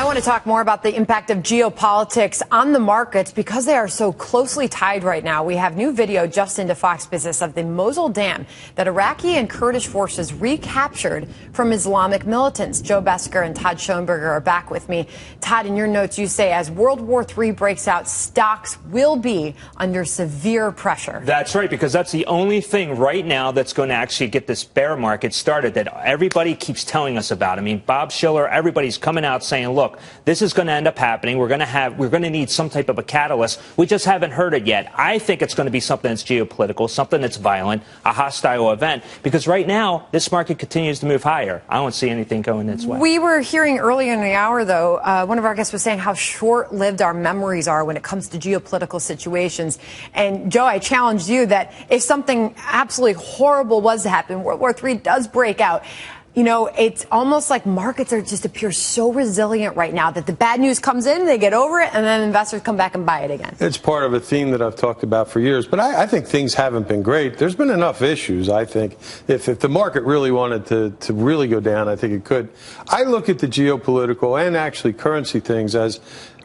I want to talk more about the impact of geopolitics on the markets because they are so closely tied right now. We have new video just into Fox Business of the Mosul Dam that Iraqi and Kurdish forces recaptured from Islamic militants. Joe Besecker and Todd Schoenberger are back with me. Todd, in your notes, you say as World War III breaks out, stocks will be under severe pressure. That's right, because that's the only thing right now that's going to actually get this bear market started that everybody keeps telling us about. I mean, Bob Schiller, everybody's coming out saying, look, this is going to end up happening. We're going to need some type of a catalyst. We just haven't heard it yet. I think it's going to be something that's geopolitical, something that's violent, a hostile event, because right now this market continues to move higher. I don't see anything going its way. We were hearing earlier in the hour, though, one of our guests was saying how short-lived our memories are when it comes to geopolitical situations. And, Joe, I challenged you that if something absolutely horrible was to happen, World War III does break out, you know, it's almost like markets are just appear so resilient right now that the bad news comes in, they get over it, and then investors come back and buy it again. It's part of a theme that I've talked about for years, but I think things haven't been great. There's been enough issues, I think. If the market really wanted to really go down, I think it could. I look at the geopolitical and actually currency things as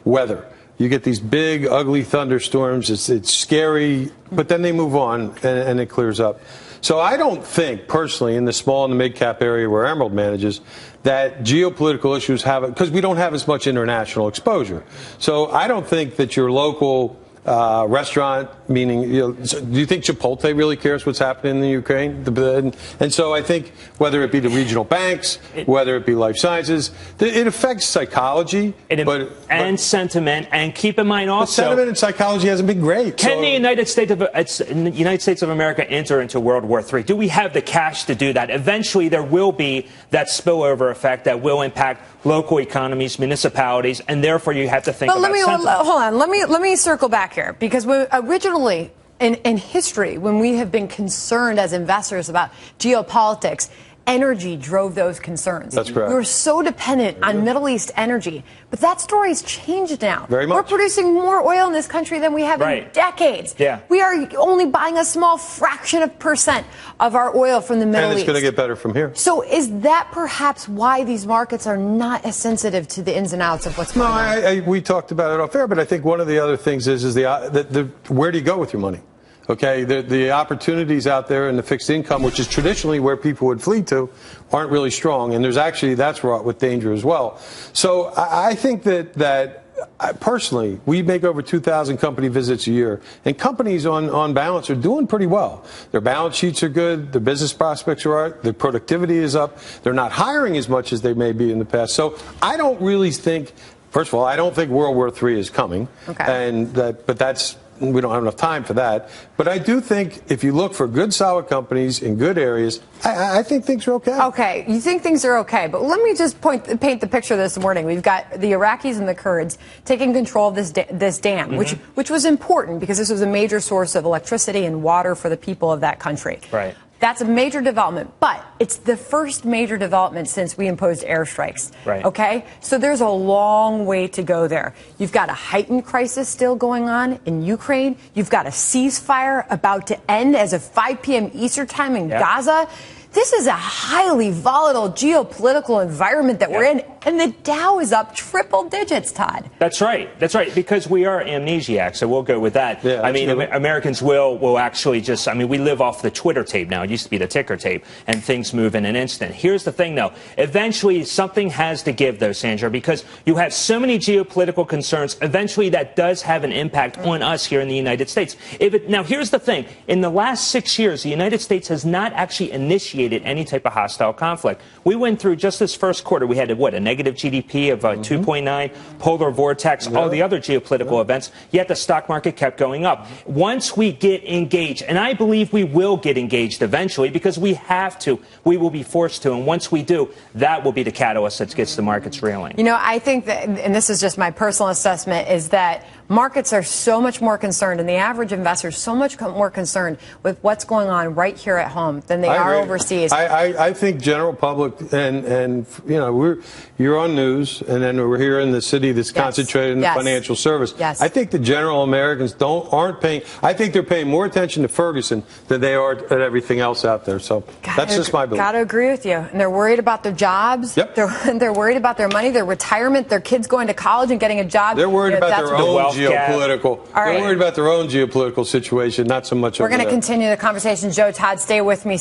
weather. You get these big, ugly thunderstorms. It's scary, but then they move on and it clears up. So I don't think, personally, in the small and the mid-cap area where Emerald manages, that geopolitical issues have it, because we don't have as much international exposure. So I don't think that your local restaurant, meaning, you know, do you think Chipotle really cares what's happening in the Ukraine? And so I think whether it be the regional banks, whether it be life sciences, it affects psychology. And sentiment. And keep in mind also, sentiment and psychology hasn't been great. Can the United States of America enter into World War III? Do we have the cash to do that? Eventually, there will be that spillover effect that will impact local economies, municipalities, and therefore you have to think about sentiment. Hold on. Let me circle back here, because originally in history, when we have been concerned as investors about geopolitics, energy drove those concerns. That's correct. We were so dependent on Middle East energy. But that story's changed now. Very much. We're producing more oil in this country than we have in decades. Yeah. We are only buying a small fraction of percent of our oil from the Middle East. And it's going to get better from here. So is that perhaps why these markets are not as sensitive to the ins and outs of what's going on? We talked about it off air, but I think one of the other things is where do you go with your money? Okay, the opportunities out there in the fixed income, which is traditionally where people would flee to, aren't really strong. And that's fraught with danger as well. So I think that personally, we make over 2,000 company visits a year, and companies on balance are doing pretty well. Their balance sheets are good, their business prospects are right, their productivity is up, they're not hiring as much as they may be in the past. So I don't really think, first of all, I don't think World War III is coming. Okay. We don't have enough time for that. But I do think if you look for good, solid companies in good areas, I think things are okay. Okay, you think things are okay. But let me just paint the picture this morning. We've got the Iraqis and the Kurds taking control of this dam, which was important because this was a major source of electricity and water for the people of that country. Right. That's a major development, but it's the first major development since we imposed airstrikes. Right. Okay? So there's a long way to go there. You've got a heightened crisis still going on in Ukraine. You've got a ceasefire about to end as of 5 p.m. Eastern time in Gaza. This is a highly volatile geopolitical environment that we're in, and the Dow is up triple digits, Todd. That's right. That's right, because we are amnesiacs, so we'll go with that. Yeah, I mean, Americans will actually just, I mean, we live off the Twitter tape now. It used to be the ticker tape, and things move in an instant. Here's the thing, though. Eventually, something has to give, though, Sandra, because you have so many geopolitical concerns. Eventually, that does have an impact on us here in the United States. Now, here's the thing. In the last 6 years, the United States has not actually initiated any type of hostile conflict. We went through just this first quarter. We had a negative GDP of 2.9, polar vortex, all the other geopolitical events, yet the stock market kept going up. Once we get engaged, and I believe we will get engaged eventually because we have to, we will be forced to, and once we do, that will be the catalyst that gets the markets reeling. You know, I think that, and this is just my personal assessment, is that markets are so much more concerned, and the average investor is so much more concerned with what's going on right here at home than they are overseas. I think general public and you know, you're on news, and then we're here in the city that's concentrated in the financial service. Yes. I think the general Americans aren't paying. I think they're paying more attention to Ferguson than they are at everything else out there. So that's just my belief. Got to agree with you. And they're worried about their jobs. Yep. They're worried about their money, their retirement, their kids going to college and getting a job. They're worried about their own geopolitical. They're worried about their own geopolitical situation, not so much. We're going to continue the conversation. Joe, Todd, stay with me.